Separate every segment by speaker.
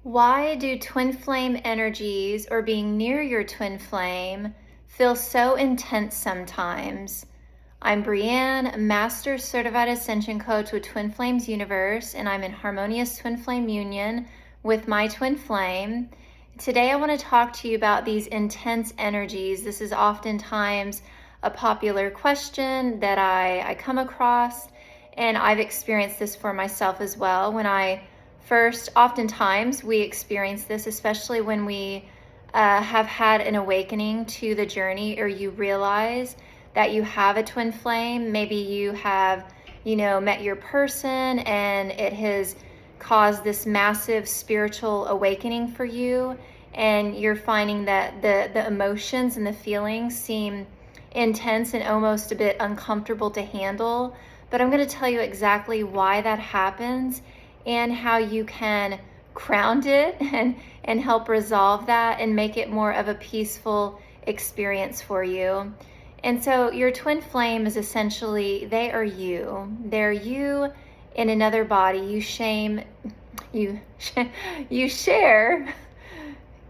Speaker 1: Why do twin flame energies or being near your twin flame feel so intense sometimes? I'm Breann, Master Certified Ascension Coach with Twin Flames Universe, and I'm in harmonious twin flame union with my twin flame. Today I want to talk to you about these intense energies. This is oftentimes a popular question that I come across, and I've experienced this for myself as well. Oftentimes we experience this, especially when we have had an awakening to the journey, or you realize that you have a twin flame. Maybe you have, met your person and it has caused this massive spiritual awakening for you, and you're finding that the emotions and the feelings seem intense and almost a bit uncomfortable to handle. But I'm going to tell you exactly why that happens and how you can ground it and help resolve that and make it more of a peaceful experience for you. And so your twin flame is essentially, they are you. They're you in another body. You share,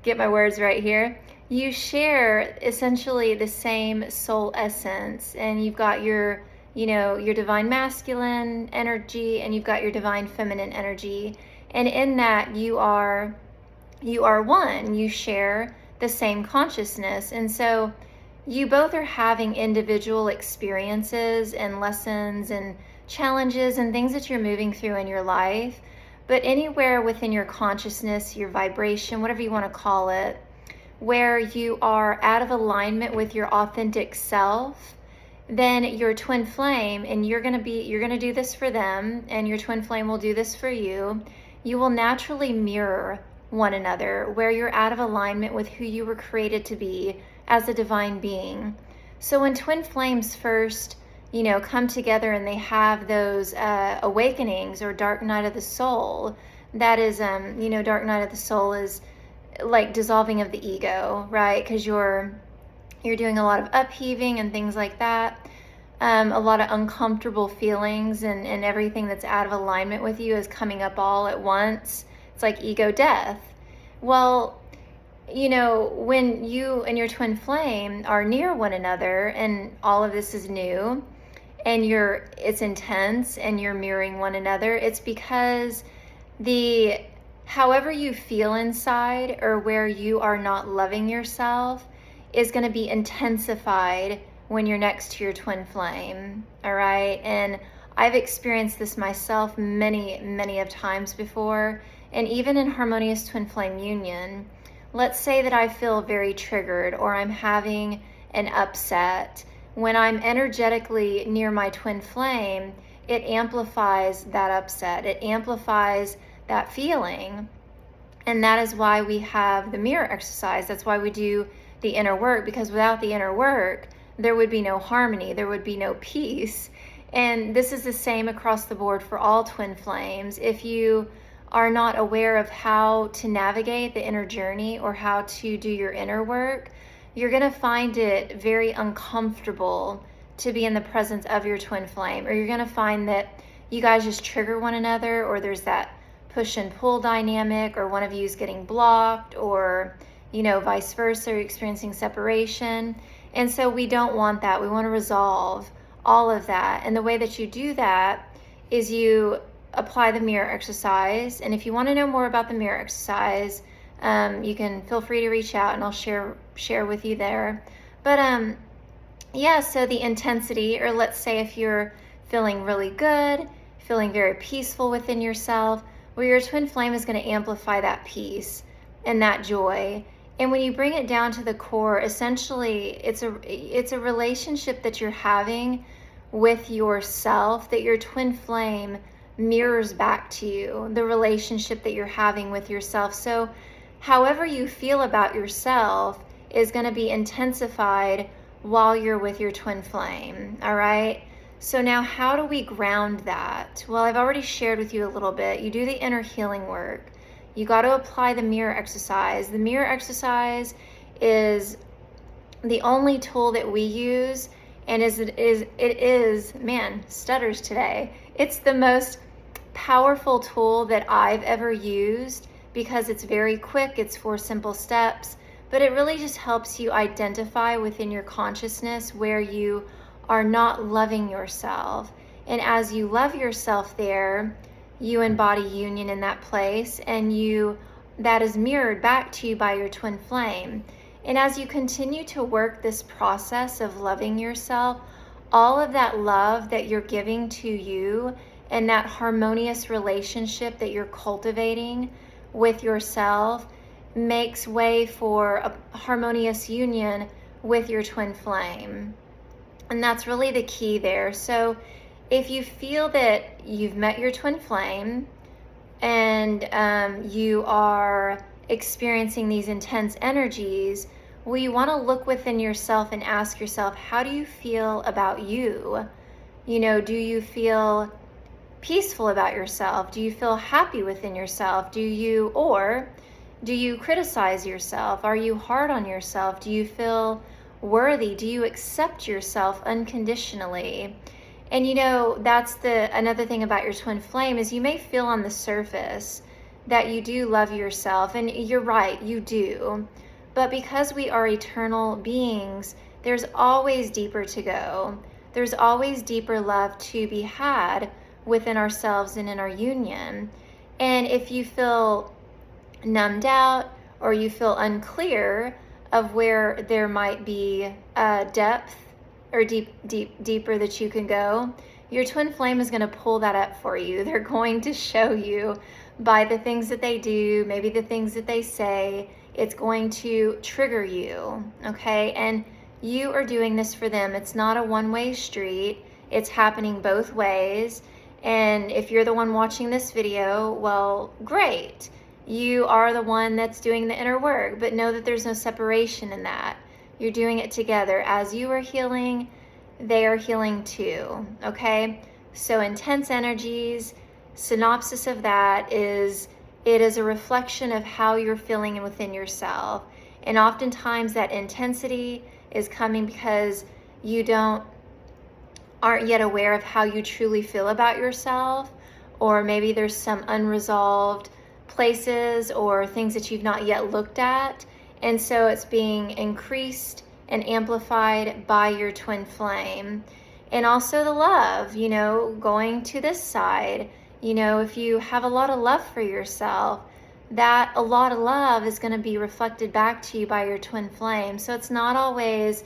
Speaker 1: get my words right here. You share essentially the same soul essence, and you've got your divine masculine energy and you've got your divine feminine energy. And in that you are one, you share the same consciousness. And so you both are having individual experiences and lessons and challenges and things that you're moving through in your life. But anywhere within your consciousness, your vibration, whatever you want to call it, where you are out of alignment with your authentic self, then your twin flame, and you're going to do this for them, and your twin flame will do this for you. You will naturally mirror one another where you're out of alignment with who you were created to be as a divine being. So when twin flames first, come together and they have those awakenings or dark night of the soul, that is, dark night of the soul is like dissolving of the ego, right? Because you're doing a lot of upheaving and things like that. A lot of uncomfortable feelings and everything that's out of alignment with you is coming up all at once. It's like ego death. Well, when you and your twin flame are near one another and all of this is new and it's intense and you're mirroring one another, it's because however you feel inside or where you are not loving yourself is going to be intensified when you're next to your twin flame. All right. And I've experienced this myself many, many of times before. And even in harmonious twin flame union, let's say that I feel very triggered or I'm having an upset. When I'm energetically near my twin flame, it amplifies that upset. It amplifies that feeling. And that is why we have the mirror exercise. That's why we do the inner work, because without the inner work, there would be no harmony, there would be no peace. And this is the same across the board for all twin flames. If you are not aware of how to navigate the inner journey or how to do your inner work, you're going to find it very uncomfortable to be in the presence of your twin flame, or you're going to find that you guys just trigger one another, or there's that push and pull dynamic, or one of you is getting blocked, or vice versa, you're experiencing separation. And so we don't want that. We want to resolve all of that. And the way that you do that is you apply the mirror exercise. And if you want to know more about the mirror exercise, you can feel free to reach out and I'll share with you there. But so the intensity, or let's say if you're feeling really good, feeling very peaceful within yourself, well, your twin flame is going to amplify that peace and that joy. And when you bring it down to the core, essentially it's a relationship that you're having with yourself that your twin flame mirrors back to you, the relationship that you're having with yourself. So however you feel about yourself is going to be intensified while you're with your twin flame. All right. So now how do we ground that? Well, I've already shared with you a little bit. You do the inner healing work. You got to apply the mirror exercise. The mirror exercise is the only tool that we use, and stutters today. It's the most powerful tool that I've ever used because it's very quick. It's 4 simple steps, but it really just helps you identify within your consciousness where you are not loving yourself. And as you love yourself there, you embody union in that place, and that is mirrored back to you by your twin flame. And as you continue to work this process of loving yourself, all of that love that you're giving to you and that harmonious relationship that you're cultivating with yourself makes way for a harmonious union with your twin flame. And that's really the key there. So if you feel that you've met your twin flame and you are experiencing these intense energies, well, you want to look within yourself and ask yourself, how do you feel about you? You know, do you feel peaceful about yourself? Do you feel happy within yourself? Do you criticize yourself? Are you hard on yourself? Do you feel worthy? Do you accept yourself unconditionally? And you know, that's another thing about your twin flame is you may feel on the surface that you do love yourself, and you're right, you do. But because we are eternal beings, there's always deeper to go. There's always deeper love to be had within ourselves and in our union. And if you feel numbed out or you feel unclear of where there might be depth or deeper that you can go, your twin flame is going to pull that up for you. They're going to show you by the things that they do, maybe the things that they say. It's going to trigger you, okay? And you are doing this for them. It's not a one-way street. It's happening both ways. And if you're the one watching this video, well, great. You are the one that's doing the inner work, but know that there's no separation in that. You're doing it together. As you are healing, they are healing too, okay? So intense energies, synopsis of that is, it is a reflection of how you're feeling within yourself. And oftentimes that intensity is coming because you aren't yet aware of how you truly feel about yourself, or maybe there's some unresolved places or things that you've not yet looked at. And so it's being increased and amplified by your twin flame. And also the love, you know, going to this side. You know, if you have a lot of love for yourself, that a lot of love is going to be reflected back to you by your twin flame. So it's not always,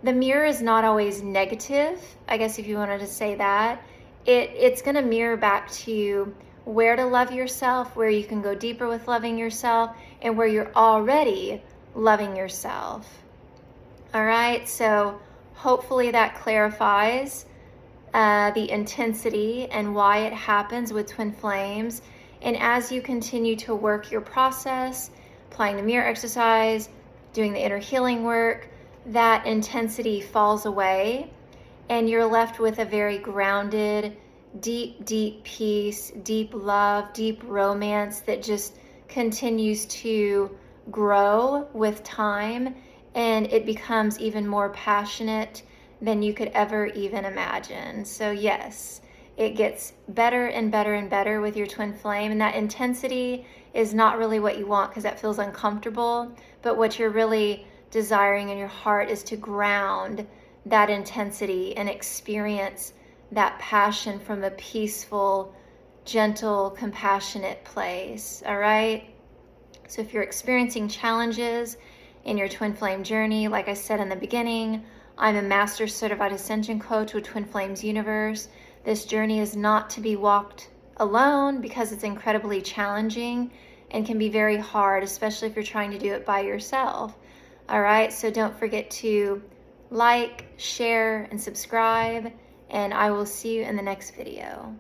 Speaker 1: the mirror is not always negative, I guess if you wanted to say that. It's going to mirror back to you where to love yourself, where you can go deeper with loving yourself, and where you're already loving yourself. All right, so hopefully that clarifies the intensity and why it happens with twin flames. And as you continue to work your process, applying the mirror exercise, doing the inner healing work, that intensity falls away and you're left with a very grounded, deep peace, deep love, deep romance that just continues to grow with time, and it becomes even more passionate than you could ever even imagine. So yes, it gets better and better and better with your twin flame, and that intensity is not really what you want because that feels uncomfortable, but what you're really desiring in your heart is to ground that intensity and experience that passion from a peaceful, gentle, compassionate place. All right? So if you're experiencing challenges in your twin flame journey, like I said in the beginning, I'm a master certified ascension coach with Twin Flames Universe. This journey is not to be walked alone because it's incredibly challenging and can be very hard, especially if you're trying to do it by yourself. All right, so don't forget to like, share, and subscribe, and I will see you in the next video.